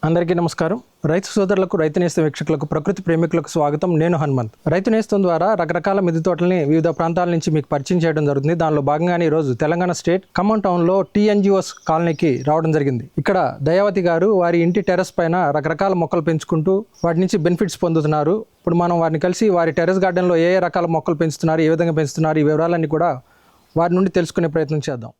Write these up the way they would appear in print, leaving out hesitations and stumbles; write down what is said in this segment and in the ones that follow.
అందరికీ నమస్కారం. రైతు సోదరులకు, రైతు నేస్తం వీక్షకులకు, ప్రకృతి ప్రేమికులకు స్వాగతం. నేను హనుమంత్. రైతు నేస్తం ద్వారా రకరకాల మిద్దె తోటల్ని వివిధ ప్రాంతాల నుంచి మీకు పరిచయం చేయడం జరుగుతుంది. దానిలో భాగంగానే ఈరోజు తెలంగాణ స్టేట్ ఖమ్మం టౌన్లో TNGOs కాలనీకి రావడం జరిగింది. ఇక్కడ దయావతి గారు వారి ఇంటి టెర్రస్ పైన రకరకాల మొక్కలు పెంచుకుంటూ వాటి నుంచి బెనిఫిట్స్ పొందుతున్నారు. ఇప్పుడు మనం వారిని కలిసి వారి టెర్రస్ గార్డెన్లో ఏ రకాల మొక్కలు పెంచుతున్నారు, ఏ విధంగా పెంచుతున్నారు, ఈ వివరాలన్నీ కూడా వారి నుండి తెలుసుకునే ప్రయత్నం చేద్దాం.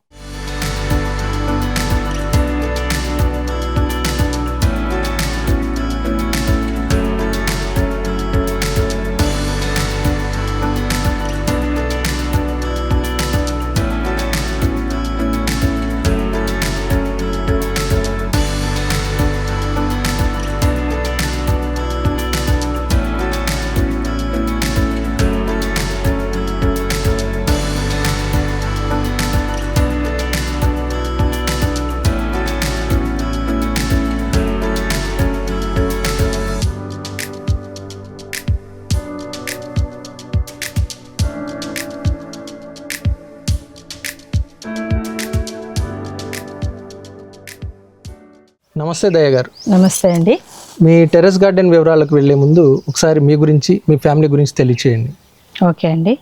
నమస్తే దయ గారు. నమస్తే అండి. మీ టెర్రస్ గార్డెన్ వివరాలకు వెళ్లే ముందు ఒకసారి మీ గురించి, మీ ఫ్యామిలీ గురించి తెలియచేయండి. ఓకే అండి.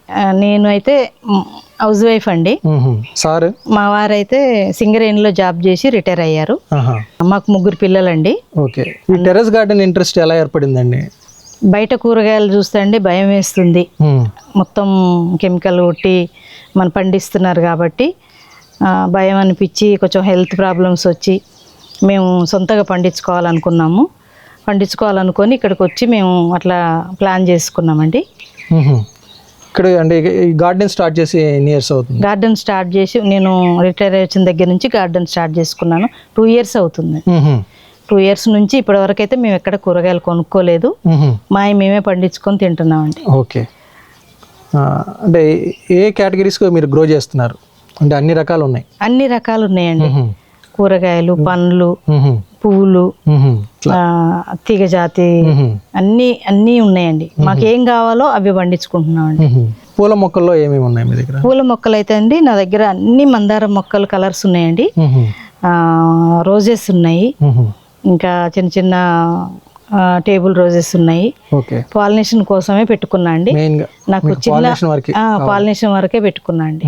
నేను అయితే హౌస్ వైఫ్ అండి. సార్ మా వారైతే సింగరేణిలో జాబ్ చేసి రిటైర్ అయ్యారు. మాకు 3 పిల్లలండి. ఓకే. ఈ టెర్రస్ గార్డెన్ ఇంట్రెస్ట్ ఎలా ఏర్పడిందండి? బయట కూరగాయలు చూస్తే అండి భయం వేస్తుంది. మొత్తం కెమికల్ కొట్టి మనం పండిస్తున్నారు కాబట్టి భయం అనిపించి కొంచెం హెల్త్ ప్రాబ్లమ్స్ వచ్చి మేము సొంతగా పండించుకోవాలనుకొని ఇక్కడికి వచ్చి మేము అట్లా ప్లాన్ చేసుకున్నామండి. ఇక్కడ అంటే ఈ గార్డెన్ స్టార్ట్ చేసి ఎన్ని ఇయర్స్ అవుతుంది? గార్డెన్ స్టార్ట్ చేసి నేను రిటైర్ వచ్చిన దగ్గర నుంచి గార్డెన్ స్టార్ట్ చేసుకున్నాను. 2 years అవుతుంది. 2 years నుంచి ఇప్పటి వరకు అయితే మేము ఎక్కడ కూరగాయలు కొనుక్కోలేదు. మేమే పండించుకొని తింటున్నామండి. ఓకే. అంటే ఏ కేటగిరీస్ మీరు గ్రో చేస్తున్నారు? అంటే అన్ని రకాలు ఉన్నాయి? అన్ని రకాలు ఉన్నాయండి. కూరగాయలు, పండ్లు, పువ్వులు, తీగజాతి అన్నీ ఉన్నాయండి. మాకేం కావాలో అవి పండించుకుంటున్నామండి. పూల మొక్కల్లో ఏమేమి ఉన్నాయి మీ దగ్గర? పూల మొక్కలు అయితే అండి నా దగ్గర అన్ని మందార మొక్కలు కలర్స్ ఉన్నాయండి. రోజెస్ ఉన్నాయి, ఇంకా చిన్న చిన్న టేబుల్ రోజెస్ ఉన్నాయి. పాలినేషన్ కోసమే పెట్టుకున్నా అండి. నాకు చిన్న పాలినేషన్ వరకే పెట్టుకున్నా అండి.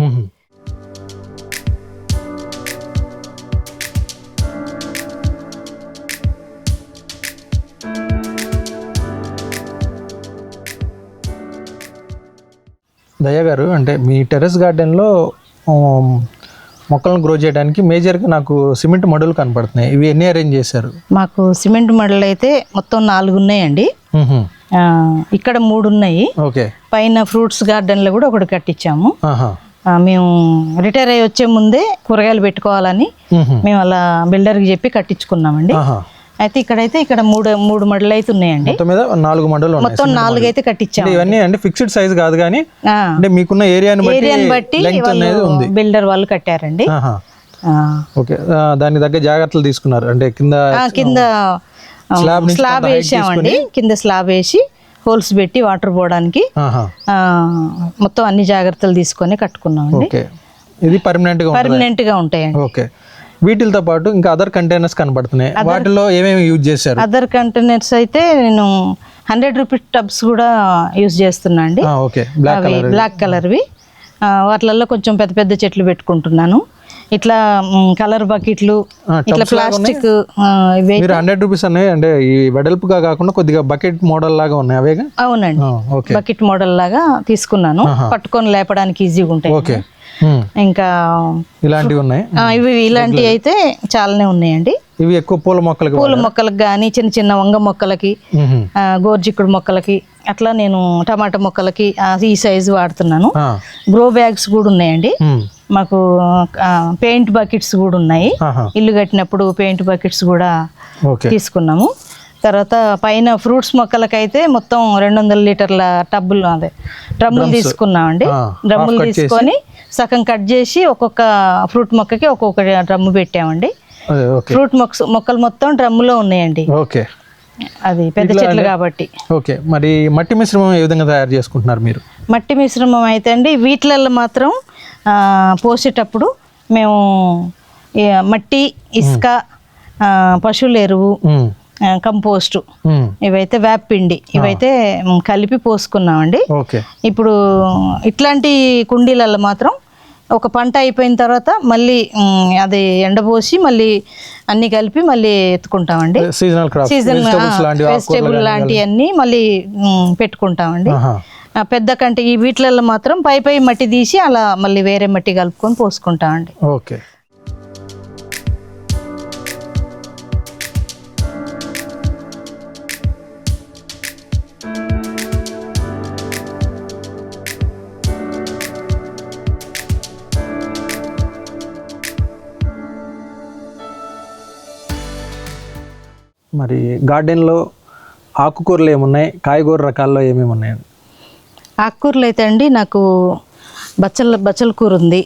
దయ గారు, అంటే మీ టెర్రస్ గార్డెన్లో మొక్కలను గ్రో చేయడానికి మేజర్గా నాకు సిమెంట్ మడులు కనపడుతున్నాయి. ఇవి ఎన్ని అరేంజ్ చేశారు? మాకు సిమెంట్ మడులు అయితే మొత్తం 4 ఉన్నాయండి. ఇక్కడ 3 ఉన్నాయి. ఓకే. పైన ఫ్రూట్స్ గార్డెన్లో కూడా ఒకటి కట్టించాము. మేము రిటైర్ అయ్యి వచ్చే ముందే కూరగాయలు పెట్టుకోవాలని మేము అలా బిల్డర్కి చెప్పి కట్టించుకున్నామండి. అయితే ఇక్కడ 3 మడులు అయితే ఉన్నాయండి. మొత్తం 4 మడులు, మొత్తం 4 అయితే కట్టించాము. ఇవన్నీ అంటే ఫిక్స్డ్ సైజ్ కాదు కానీ అంటే మీకున్న ఏరియాని బట్టి బిల్డర్ వాళ్ళు కట్టారండి. ఓకే. దాని దగ్గర జాగ్రత్తలు తీసుకున్నారు. అంటే కింద స్లాబ్ వేసామండి. కింద స్లాబ్ వేసి హోల్స్ పెట్టి వాటర్ పోవడానికి మొత్తం అన్ని జాగ్రత్తలు తీసుకొని కట్టుకున్నామండి. ఇది పర్మనెంట్ గా ఉంటాయండి. ఓకే. వీటితో పాటు ఇంకా అదర్ కంటైనర్స్ కనబడుతున్నాయి. వాటిలో ఏమేమి యూజ్ చేశారు? అదర్ కంటైనర్స్ అయితే నేను 100 రూపీస్ టబ్స్ కూడా యూజ్ చేస్తున్నా అండి. బ్లాక్ కలర్వి. వాటిలలో కొంచెం పెద్ద పెద్ద చెట్లు పెట్టుకుంటున్నాను. ఇట్లా కలర్ బకెట్లు, ఇట్లా ప్లాస్టిక్. 100 రూపీస్ అన్నాయి అంటే ఈ వెడల్పుగా కాకుండా కొద్దిగా బకెట్ మోడల్ లాగా ఉన్నాయి అవేగా? అవునండి. బకెట్ మోడల్ లాగా తీసుకున్నాను. పట్టుకొని లేపడానికి ఈజీగా ఉంటాయి. ఇంకా ఇలాంటివి ఉన్నాయి. ఇలాంటివి అయితే చాలానే ఉన్నాయండి. ఇవి ఎక్కువ పూల మొక్కలకు కానీ, చిన్న చిన్న వంగ మొక్కలకి, గోర్జిక్కుడు మొక్కలకి, అట్లా నేను టమాటా మొక్కలకి ఈ సైజు వాడుతున్నాను. గ్రో బ్యాగ్స్ కూడా ఉన్నాయండి. మాకు పెయింట్ బకెట్స్ కూడా ఉన్నాయి. ఇల్లు కట్టినప్పుడు పెయింట్ బకెట్స్ కూడా తీసుకున్నాము. తర్వాత పైన ఫ్రూట్స్ మొక్కలకైతే మొత్తం 200 లీటర్ల డ్రమ్ములు తీసుకున్నామండి. డ్రమ్ములు తీసుకొని సగం కట్ చేసి ఒక్కొక్క ఫ్రూట్ మొక్కకి ఒక్కొక్క డ్రమ్ము పెట్టామండి. ఫ్రూట్ మొక్కలు మొత్తం డ్రమ్ములో ఉన్నాయండి. అది పెద్ద చెట్లు కాబట్టి. ఓకే, మరి మట్టి మిశ్రమం ఏ విధంగా తయారు చేసుకుంటున్నారు మీరు? మట్టి మిశ్రమం అయితే అండి వీటిలలో మాత్రం పోసేటప్పుడు మేము మట్టి, ఇసుక, పశువుల ఎరువు, కంపోస్టు, ఇవైతే వేపపిండి, ఇవైతే కలిపి పోసుకున్నామండి. ఇప్పుడు ఇట్లాంటి కుండీలలో మాత్రం ఒక పంట అయిపోయిన తర్వాత మళ్ళీ అది ఎండబోసి మళ్ళీ అన్ని కలిపి మళ్ళీ ఎత్తుకుంటామండి. సీజన్ వెజిటేబుల్ లాంటివన్నీ మళ్ళీ పెట్టుకుంటామండి. పెద్ద కంటే ఈ వీటిలలో మాత్రం పై మట్టి తీసి అలా మళ్ళీ వేరే మట్టి కలుపుకొని పోసుకుంటామండి. ఓకే, మరి గార్డెన్లో ఆకుకూరలు ఏమున్నాయి, కాయగూర రకాల్లో ఏమేమి ఉన్నాయండి? ఆకుకూరలు అయితే అండి నాకు బచ్చల కూర ఉంది,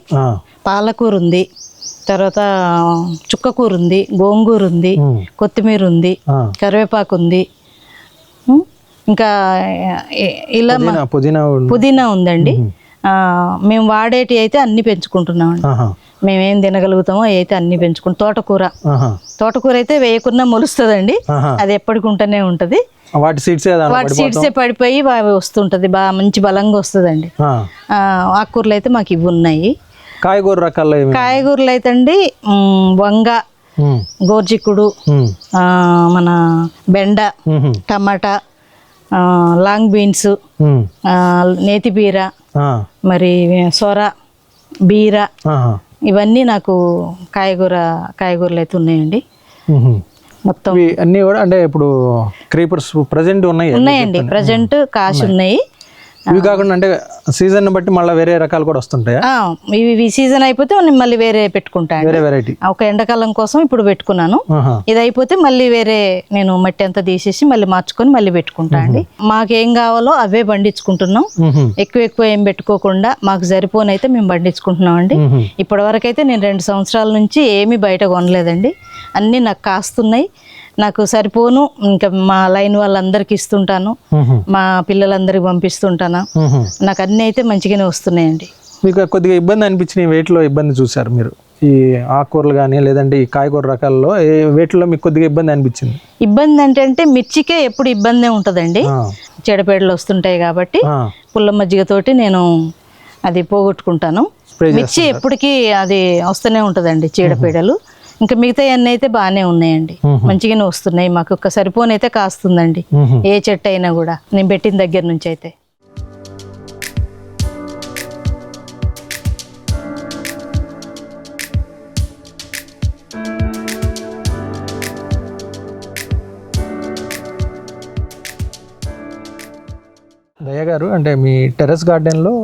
పాలకూర ఉంది, తర్వాత చుక్కకూర ఉంది, గోంగూర ఉంది, కొత్తిమీర ఉంది, కరివేపాకు ఉంది, ఇంకా ఇలా పుదీనా ఉందండి. మేము వాడేటి అయితే అన్ని పెంచుకుంటున్నామండి. మేమేం తినగలుగుతామో అవి అయితే అన్ని పెంచుకుంటాం. తోటకూర అయితే వేయకుండా మొలుస్తుందండి, అది ఎప్పటికి ఉంటూనే ఉంటది. వాటి సీడ్సే పడిపోయి వస్తుంటది, బాగా మంచి బలంగా వస్తుందండి. ఆకుకూరలు అయితే మాకు ఇవి ఉన్నాయి. కాయగూరలు అయితే అండి వంగ, గోర్జిక్కుడు, మన బెండ, టమాటా, లాంగ్ బీన్స్, నేతి బీర, మరి సొర, బీర, ఇవన్నీ నాకు కాయగూరలు అయితే ఉన్నాయండి. మొత్తం అన్నీ కూడా అంటే ఇప్పుడు క్రీపర్స్ ప్రెజెంట్ ఉన్నాయండి, ప్రజెంట్ కాసి ఉన్నాయి. ఇవి కాకుండా అంటే సీజన్ బట్టి మళ్ళీ వేరే రకాలు కూడా వస్తుంటాయా? ఇవి సీజన్ అయిపోతే మళ్ళీ వేరే పెట్టుకుంటాను, వేరే వెరైటీ. ఒక ఎండాకాలం కోసం ఇప్పుడు పెట్టుకున్నాను, ఇది అయిపోతే మళ్ళీ వేరే నేను మట్టి అంతా తీసేసి మళ్ళీ మార్చుకొని మళ్ళీ పెట్టుకుంటా అండి. మాకేం కావాలో అవే పండించుకుంటున్నాం, ఎక్కువ ఏం పెట్టుకోకుండా మాకు సరిపోనైతే మేము పండించుకుంటున్నాం అండి. ఇప్పటి వరకు అయితే నేను 2 సంవత్సరాల నుంచి ఏమీ బయట కొనలేదండి, అన్నీ నాకు కాస్తున్నాయి, నాకు సరిపోను. ఇంకా మా లైన్ వాళ్ళందరికి ఇస్తుంటాను, మా పిల్లలందరికి పంపిస్తుంటాను, నాకు అన్ని అయితే మంచిగానే వస్తున్నాయండి. మీకు కొద్దిగా ఇబ్బంది అనిపించిన వేటిలో ఇబ్బంది చూసారు మీరు? ఈ ఆకుకూరలు కానీ లేదంటే ఈ కాయగూర రకాల్లో వేటిలో మీకు కొద్దిగా ఇబ్బంది అనిపించింది? ఇబ్బంది అంటే మిర్చికే ఎప్పుడు ఇబ్బందే ఉంటుందండి, చెడపేడలు వస్తుంటాయి కాబట్టి పుల్ల మజ్జిగతోటి నేను అది పోగొట్టుకుంటాను. మిర్చి ఎప్పటికీ అది వస్తూనే ఉంటుందండి చీడపీడలు. ఇంకా మిగతా అన్నీ అయితే బాగానే ఉన్నాయండి, మంచిగానే వస్తున్నాయి. మాకు ఒక సరిపోనైతే కాస్తుందండి ఏ చెట్టు అయినా కూడా నేను పెట్టిన దగ్గర నుంచి అయితే. దయ గారు, అంటే మీ టెర్రస్ గార్డెన్లో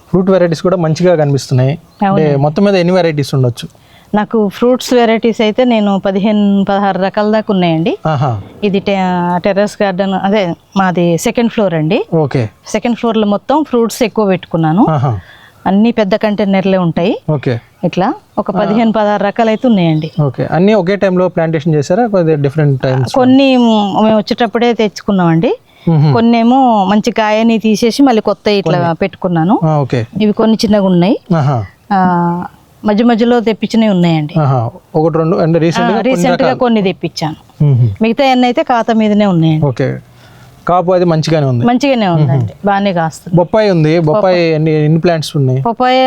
ఫ్రూట్ వెరైటీస్ కూడా మంచిగా కనిపిస్తున్నాయి. అంటే మొత్తం మీద ఎన్ని వెరైటీస్ ఉండొచ్చు? నాకు ఫ్రూట్స్ వెరైటీస్ అయితే నేను 15-16 రకాల దాకా ఉన్నాయండి. ఇది టెర్రస్ గార్డెన్, అదే మాది 2nd ఫ్లోర్ అండి. ఓకే, 2nd ఫ్లోర్లో మొత్తం ఫ్రూట్స్ ఎక్కువ పెట్టుకున్నాను, అన్ని పెద్ద కంటైనర్లే ఉంటాయి. ఓకే, ఇట్లా ఒక 15-16 రకాలు అయితే ఉన్నాయండి. ఓకే, అన్ని ఒకే టైంలో ప్లాంటేషన్ చేశారా? Different times? కొన్ని మేము వచ్చేటప్పుడే తెచ్చుకున్నామండి, కొన్ని ఏమో మంచి కాయని తీసేసి మళ్ళీ కొత్త ఇట్లా పెట్టుకున్నాను. ఇవి కొన్ని చిన్నగా ఉన్నాయి, మధ్యలో తెప్పించినవి ఉన్నాయండి. రీసెంట్ గా కొన్ని తెప్పించాను, మిగతా అన్ని అయితే ఖాతా మీదనే ఉన్నాయండి. కాపు అది మంచిగానే ఉందండి, బాగానే కాస్తుంది. బొప్పాయి ఉంది, బొప్పాయి ఎన్ని ప్లాంట్స్ ఉన్నాయి? బొప్పాయి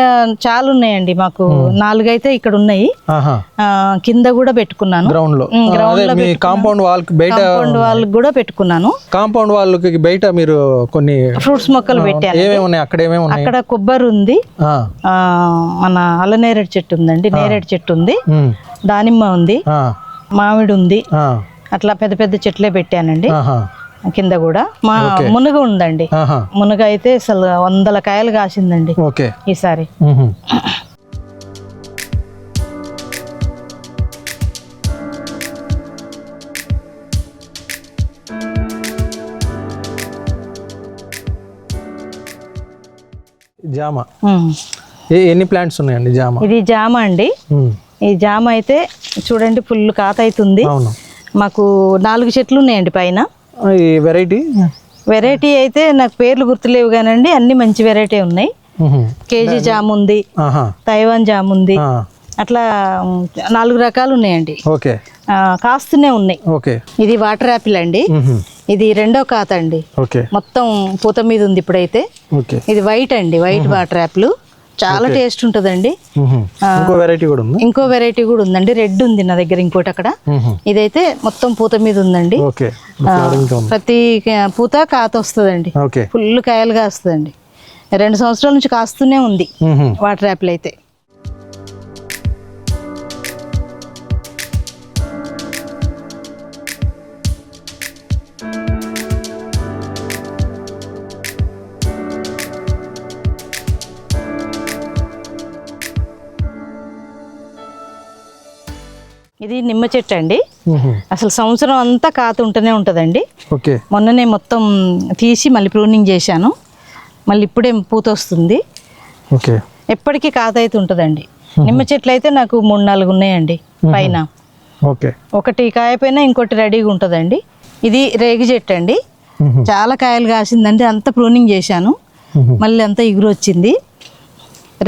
చాలా ఉన్నాయండి, మాకు 4 అయితే ఇక్కడ ఉన్నాయి, కింద కూడా పెట్టుకున్నాను. గ్రౌండ్ లో కాంపౌండ్ వాల్ కూడా పెట్టుకున్నాను. కాంపౌండ్ వాల్ కి బయట మీరు కొన్ని ఫ్రూట్స్ మొక్కలు పెట్టాను. అక్కడ కొబ్బరి ఉంది, మన అల్లనేరేడు చెట్టు ఉందండి, నేరేడు చెట్టు ఉంది, దానిమ్మ ఉంది, మామిడి ఉంది, అట్లా పెద్ద చెట్లే పెట్టానండి. కింద కూడా మా మునగ ఉందండి, మునగ అయితే అసలు 100 కాయలు కాసిందండి ఈసారి. జామ ఎన్ని ప్లాంట్స్ ఉన్నాయండి? జామ, ఇది జామ అండి. ఈ జామ అయితే చూడండి ఫుల్ కాత అవుతుంది, మాకు 4 చెట్లు ఉన్నాయండి పైన. ఈ వెరైటీ వెరైటీ అయితే నాకు పేర్లు గుర్తులేవు కానండి, అన్ని మంచి వెరైటీ ఉన్నాయి. కేజీ జామ్ ఉంది, తైవాన్ జామ్ ఉంది, అట్లా 4 రకాలు ఉన్నాయండి. ఓకే, కాస్తూనే ఉన్నాయి. ఓకే. ఇది వాటర్ యాపిల్ అండి, ఇది 2వ కాత అండి. ఓకే, మొత్తం పూత మీద ఉంది ఇప్పుడైతే. ఓకే. ఇది వైట్ అండి, వైట్ వాటర్ యాపిల్, చాలా టేస్ట్ ఉంటుందండి. ఇంకో వెరైటీ కూడా ఉంది. ఇంకో వెరైటీ కూడా ఉందండి, రెడ్ ఉంది నా దగ్గర ఇంకోటి అక్కడ. ఇదైతే మొత్తం పూత మీద ఉందండి. ఓకే, ప్రతి పూత కాత వస్తుందండి, ఓకే. ఫుల్ కాయలుగా వస్తుందండి. 2 సంవత్సరాల నుంచి కాస్తూనే ఉంది వాటర్ యాపిల్ అయితే. ఇది నిమ్మ చెట్టు అండి, అసలు సంవత్సరం అంతా కాత ఉంటూనే ఉంటుందండి. ఓకే. మొన్ననే మొత్తం తీసి మళ్ళీ ప్రూనింగ్ చేశాను, మళ్ళీ ఇప్పుడే పూత వస్తుంది. ఓకే. ఎప్పటికీ కాత అయితే ఉంటుందండి. నిమ్మ చెట్లు అయితే నాకు 3-4 ఉన్నాయండి పైన. ఓకే. ఒకటి కాయ పైన ఇంకోటి రెడీగా ఉంటుందండి. ఇది రేగి చెట్టు అండి, చాలా కాయలు కాసిందండి, అంతా ప్రూనింగ్ చేశాను, మళ్ళీ అంతా ఇగురు వచ్చింది.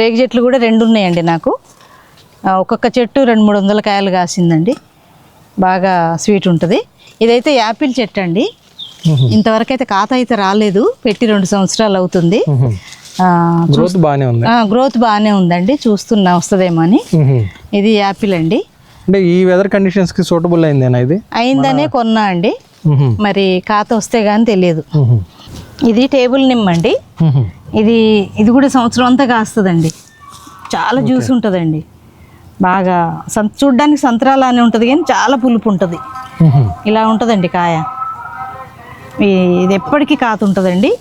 రేగి చెట్లు కూడా 2 ఉన్నాయండి నాకు. ఒక్కొక్క చెట్టు 200-300 కాయలు కాసిందండి, బాగా స్వీట్ ఉంటుంది. ఇదైతే యాపిల్ చెట్టు అండి, ఇంతవరకు అయితే కాత అయితే రాలేదు, పెట్టి 2 సంవత్సరాలు అవుతుంది. గ్రోత్ బాగానే ఉందండి, చూస్తున్నా వస్తుందేమో అని. ఇది యాపిల్ అండి. అంటే ఈ వెదర్ కండిషన్స్ కి సూటబుల్ అయిందేనా? ఇది అయిందనే కొన్నా అండి, మరి కాత వస్తే గానీ తెలియదు. ఇది టేబుల్ నిమ్మ అండి, ఇది కూడా సంవత్సరం అంతా కాస్తుందండి, చాలా జ్యూస్ ఉంటుందండి, బాగా చూడ్డానికి సంత్రాలానే ఉంటుంది కానీ చాలా పులుపు ఉంటుంది. ఇలా ఉంటుందండి కాయ. ఇది ఎప్పటికీ కాత ఉంటుందండి.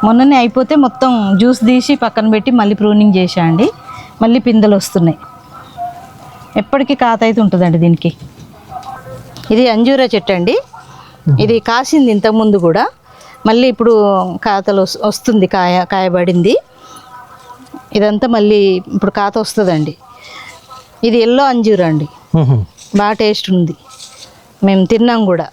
మొన్ననే అయిపోతే మొత్తం జ్యూస్ తీసి పక్కన పెట్టి మళ్ళీ ప్రూనింగ్ చేసా అండి, మళ్ళీ పిందెలు వస్తున్నాయి. ఎప్పటికీ కాత అయితే ఉంటుందండి దీనికి. ఇది అంజూరా చెట్టు అండి, ఇది కాసింది ఇంతకుముందు కూడా, మళ్ళీ ఇప్పుడు కాతలు వస్తుంది, కాయబడింది. ఇదంతా మళ్ళీ ఇప్పుడు కాత వస్తుందండి. ఇది ఎల్లో అంజూరా అండి, బాగా టేస్ట్ ఉంది, మేము తిన్నాం కూడా.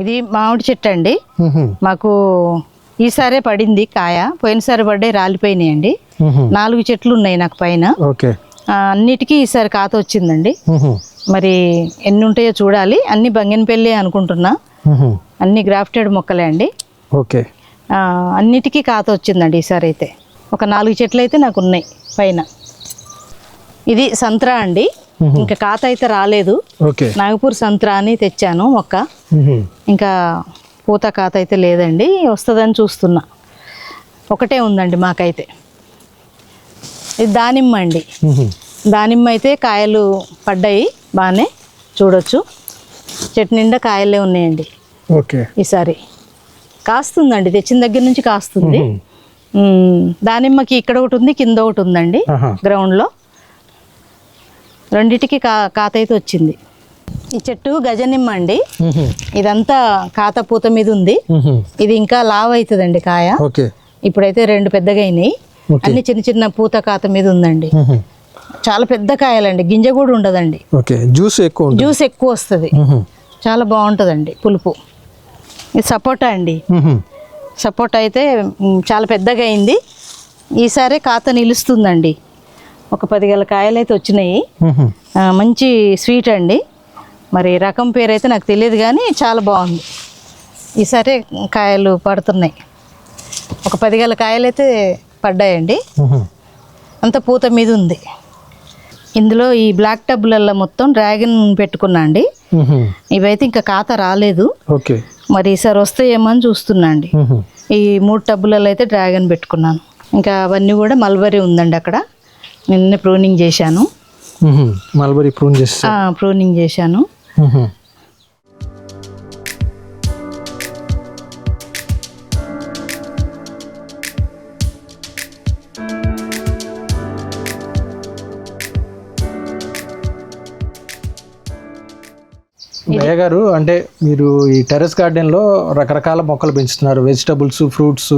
ఇది మామిడి చెట్టు అండి, మాకు ఈసారే పడింది కాయ, పోయినసారి పడ్డాయి రాలిపోయినాయండి. 4 చెట్లు ఉన్నాయి నాకు పైన. అన్నిటికీ ఈసారి కాత వచ్చిందండి, మరి ఎన్ని ఉంటాయో చూడాలి. అన్ని బంగినపల్లి అనుకుంటున్నా, అన్ని గ్రాఫ్టెడ్ మొక్కలే అండి. ఓకే. అన్నిటికీ కాత వచ్చిందండి ఈసారి అయితే. ఒక 4 చెట్లు అయితే నాకు ఉన్నాయి పైన. ఇది సంత్రా అండి, ఇంకా కాత అయితే రాలేదు. నాగపూర్ సంత్రా అని తెచ్చాను మొక్క, ఇంకా పూత కాత అయితే లేదండి, వస్తుందని చూస్తున్నా. ఒకటే ఉందండి మాకైతే. ఇది దానిమ్మ అండి, దానిమ్మ అయితే కాయలు పడ్డాయి బాగానే, చూడొచ్చు చెట్టు నిండా కాయలే ఉన్నాయండి. ఓకే. ఈసారి కాస్తుందండి, తెచ్చిన దగ్గర నుంచి కాస్తుంది. దానిమ్మకి ఇక్కడ ఒకటి ఉంది, కింద ఒకటి ఉందండి గ్రౌండ్లో, రెండిటికి కాత అయితే వచ్చింది. ఈ చెట్టు గజనిమ్మ అండి, ఇదంతా కాత పూత మీద ఉంది. ఇది ఇంకా లావ్ అవుతుందండి కాయ. ఇప్పుడైతే 2 పెద్దగా అయినాయి, అన్ని చిన్న చిన్న పూత కాత మీద ఉందండి. చాలా పెద్ద కాయలండి, గింజ కూడా ఉండదండి, జ్యూస్ ఎక్కువ వస్తుంది, చాలా బాగుంటుందండి పులుపు. ఇది సపోటా అండి, సపోటా అయితే చాలా పెద్దగా అయింది, ఈసారి కాత నిలుస్తుందండి. ఒక 10 గల కాయలు అయితే వచ్చినాయి, మంచి స్వీట్ అండి. మరి రకం పేరు అయితే నాకు తెలియదు కానీ చాలా బాగుంది. ఈసారి కాయలు పడుతున్నాయి, ఒక 10 గల కాయలు అయితే పడ్డాయండి, అంత పూత మీద ఉంది. ఇందులో ఈ బ్లాక్ టబ్బులలో మొత్తం డ్రాగన్ పెట్టుకున్నా అండి, ఇవైతే ఇంకా కాత రాలేదు, మరి ఈసారి వస్తాయేమో అని చూస్తున్నా అండి. ఈ 3 టబ్బులలో అయితే డ్రాగన్ పెట్టుకున్నాను, ఇంకా అవన్నీ కూడా మల్బరీ ఉందండి అక్కడ, నిన్న ప్రూనింగ్ చేశాను. మల్బరీ ప్రూనింగ్ చేశాను. దయ గారు, అంటే మీరు ఈ టెర్రస్ గార్డెన్ లో రకరకాల మొక్కలు పెంచుతున్నారు, వెజిటబుల్స్, ఫ్రూట్స్,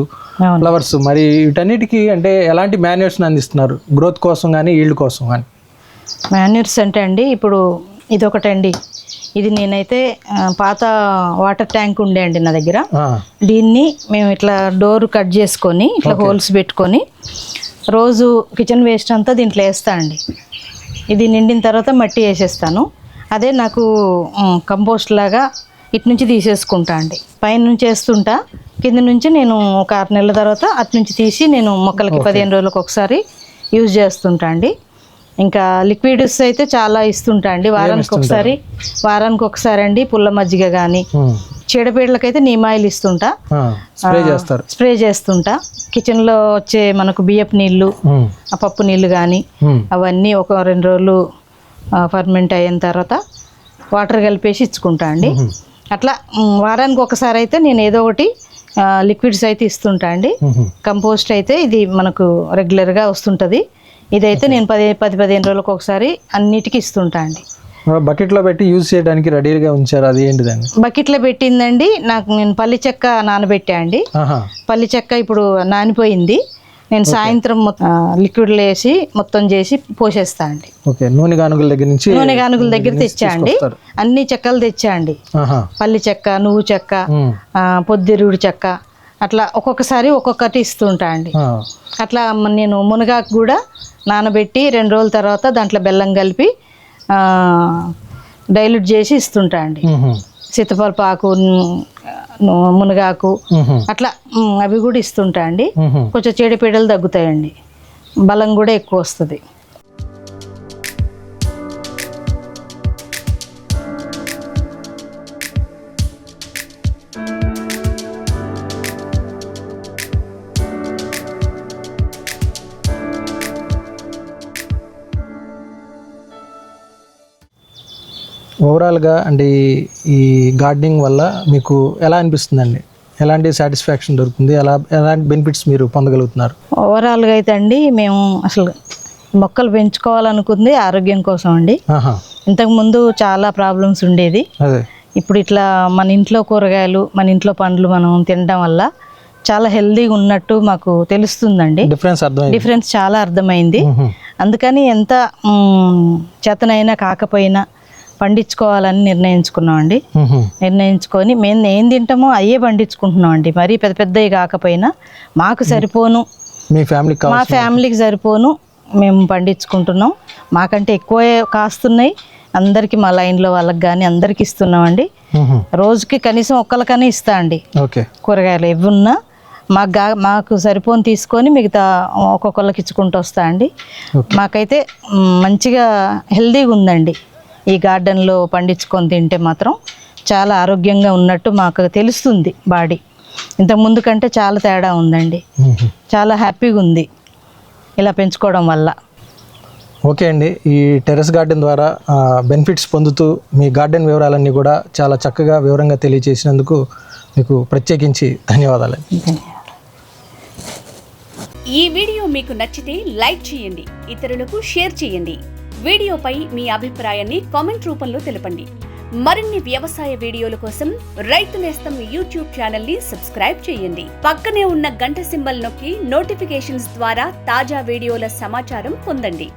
ఫ్లవర్స్. మరి వీటన్నిటికీ అంటే ఎలాంటి మాన్యూర్స్ అందిస్తున్నారు గ్రోత్ కోసం కానీ ఈల్డ్ కోసం కానీ? మాన్యూర్స్ అంటే అండి, ఇప్పుడు ఇదొకటండి, ఇది నేనైతే పాత వాటర్ ట్యాంక్ ఉండే అండి నా దగ్గర. దీన్ని మేము ఇట్లా డోర్ కట్ చేసుకొని ఇట్లా హోల్స్ పెట్టుకొని రోజు కిచెన్ వేస్ట్ అంతా దీంట్లో వేస్తా అండి. ఇది నిండిన తర్వాత మట్టి వేసేస్తాను. అదే నాకు కంపోస్ట్ లాగా ఇటు నుంచి తీసేసుకుంటా అండి. పైన నుంచి వేస్తుంటా, కింద నుంచి నేను ఒక 6 నెలల తర్వాత అటు నుంచి తీసి నేను మొక్కలకి 15 రోజులకు ఒకసారి యూజ్ చేస్తుంటా అండి. ఇంకా లిక్విడ్స్ అయితే చాలా ఇస్తుంటా అండి, వారానికి ఒకసారి అండి. పుల్ల మజ్జిగ కానీ, చీడపీడలకైతే నీమాయిల్ ఇస్తుంటా, స్ప్రే చేస్తుంటా. కిచెన్లో వచ్చే మనకు బియ్యపు నీళ్ళు, ఆ పప్పు నీళ్ళు కానీ అవన్నీ ఒక 2 రోజులు ఫర్మెంట్ అయిన తర్వాత వాటర్ కలిపేసి ఇచ్చుకుంటా అండి. అట్లా వారానికి ఒకసారి అయితే నేను ఏదో ఒకటి లిక్విడ్స్ అయితే ఇస్తుంటా అండి. కంపోస్ట్ అయితే ఇది మనకు రెగ్యులర్గా వస్తుంటుంది. ఇదైతే నేను 10-15 రోజులకు ఒకసారి అన్నిటికీ ఇస్తుంటా అండి. బకెట్లో పెట్టి యూజ్ చేయడానికి రెడీగా ఉంచారు, అది ఏంటిదండి? బకెట్లో పెట్టిందండి నాకు, నేను పల్లి చెక్క నానబెట్టా అండి. పల్లి చెక్క ఇప్పుడు నానిపోయింది. నేను సాయంత్రం లిక్విడ్లో వేసి మొత్తం చేసి పోసేస్తా అండి. నూనె గానుగుల దగ్గర తెచ్చా అండి, అన్ని చెక్కలు తెచ్చా అండి. పల్లి చెక్క, నువ్వు చెక్క, పొద్దురుడి చెక్క, అట్లా ఒక్కొక్కసారి ఒక్కొక్కటి ఇస్తుంటా అండి. అట్లా నేను మునగాకు కూడా నానబెట్టి 2 రోజుల తర్వాత దాంట్లో బెల్లం కలిపి డైల్యూట్ చేసి ఇస్తుంటా అండి. సీతాఫలపు ఆకు, మునగాకు అట్లా అవి కూడా ఇస్తుంటా అండి. కొంచెం చీడపీడలు తగ్గుతాయండి, బలం కూడా ఎక్కువ వస్తుంది. ఓవరాల్గా అంటే ఈ గార్డెనింగ్ వల్ల మీకు ఎలా అనిపిస్తుందండి? ఎలాంటి సాటిస్ఫాక్షన్ దొరుకుతుంది? ఎలాంటి బెనిఫిట్స్ మీరు పొందగలుగుతున్నారు? ఓవరాల్గా అయితే అండి, మేము అసలు మొక్కలు పెంచుకోవాలనుకుంది ఆరోగ్యం కోసం అండి. ఇంతకుముందు చాలా ప్రాబ్లమ్స్ ఉండేది. ఇప్పుడు ఇట్లా మన ఇంట్లో కూరగాయలు, మన ఇంట్లో పండ్లు మనం తినడం వల్ల చాలా హెల్దీగా ఉన్నట్టు మాకు తెలుస్తుందండి. డిఫరెన్స్ చాలా అర్థమైంది. అందుకని ఎంత చేతనైనా కాకపోయినా పండించుకోవాలని నిర్ణయించుకున్నామండి. నిర్ణయించుకొని మేము ఏం తింటామో అయ్యే పండించుకుంటున్నాం అండి. మరీ పెద్దవి కాకపోయినా మాకు సరిపోను, మా ఫ్యామిలీకి సరిపోను మేము పండించుకుంటున్నాం. మాకంటే ఎక్కువే కాస్తున్నాయి. అందరికి మా లైన్లో వాళ్ళకి కానీ అందరికి ఇస్తున్నామండి. రోజుకి కనీసం ఒక్కరికనే ఇస్తా అండి కూరగాయలు. ఎవరున్నా మాకు సరిపోని తీసుకొని మిగతా ఒక్కొక్కరికి ఇచ్చుకుంటూ వస్తా అండి. మాకైతే మంచిగా హెల్దీగా ఉందండి. ఈ గార్డెన్లో పండించుకొని తింటే మాత్రం చాలా ఆరోగ్యంగా ఉన్నట్టు మాకు తెలుస్తుంది బాడీ. ఇంతకుముందు కంటే చాలా తేడా ఉందండి. చాలా హ్యాపీగా ఉంది ఇలా పెంచుకోవడం వల్ల. ఓకే అండి, ఈ టెర్రస్ గార్డెన్ ద్వారా బెనిఫిట్స్ పొందుతూ మీ గార్డెన్ వివరాలన్నీ కూడా చాలా చక్కగా వివరంగా తెలియజేసినందుకు మీకు ప్రత్యేకించి ధన్యవాదాలు. ఈ వీడియో మీకు నచ్చితే లైక్ చేయండి, ఇతరులకు షేర్ చేయండి. వీడియోపై మీ అభిప్రాయాన్ని కామెంట్ రూపంలో తెలపండి. మరిన్ని వ్యవసాయ వీడియోల కోసం రైతు నేస్తం యూట్యూబ్ ఛానల్ ని సబ్స్క్రైబ్ చేయండి. పక్కనే ఉన్న గంట సింబల్ నొక్కి నోటిఫికేషన్స్ ద్వారా తాజా వీడియోల సమాచారం పొందండి.